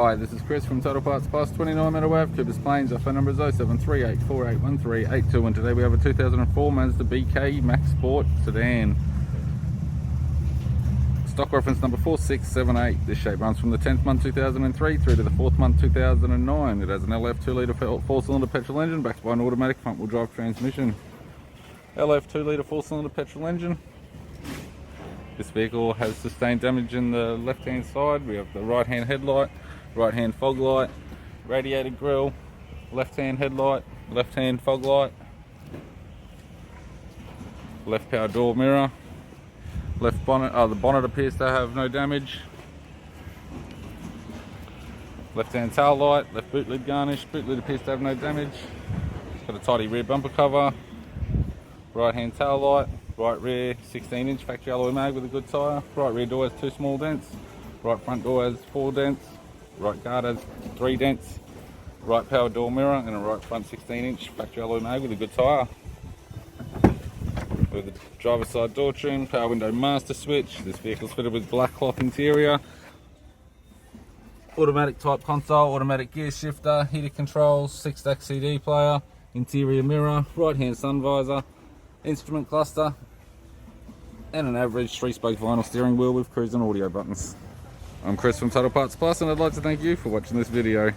Hi, this is Chris from Total Parts Plus, 29 Meadow Ave, Coopers Plains. Our phone number is 0738481382, and today we have a 2004 Mazda BK Max Sport sedan. Stock reference number 4678. This shape runs from the 10th month 2003 through to the 4th month 2009. It has an LF 2-litre 4-cylinder petrol engine backed by an automatic front-wheel drive transmission. LF 2-litre 4-cylinder petrol engine. This vehicle has sustained damage in the left-hand side. We have the right-hand headlight, right-hand fog light, radiator grille, left-hand headlight, left-hand fog light, left power door mirror, left bonnet. The bonnet appears to have no damage. Left-hand tail light, left boot lid garnish. Boot lid appears to have no damage. It's got a tidy rear bumper cover. Right-hand tail light. Right rear 16-inch factory alloy mag with a good tyre. Right rear door has 2 small dents. Right front door has 4 dents. Right guard has 3 dents. Right power door mirror and a right front 16-inch factory alloy mag with a good tyre. With the driver's side door trim, power window master switch. This vehicle is fitted with black cloth interior. Automatic type console, automatic gear shifter, heater controls, 6-stack CD player, interior mirror, right hand sun visor, instrument cluster, and an average 3-spoke vinyl steering wheel with cruise and audio buttons. I'm Chris from Total Parts Plus, and I'd like to thank you for watching this video.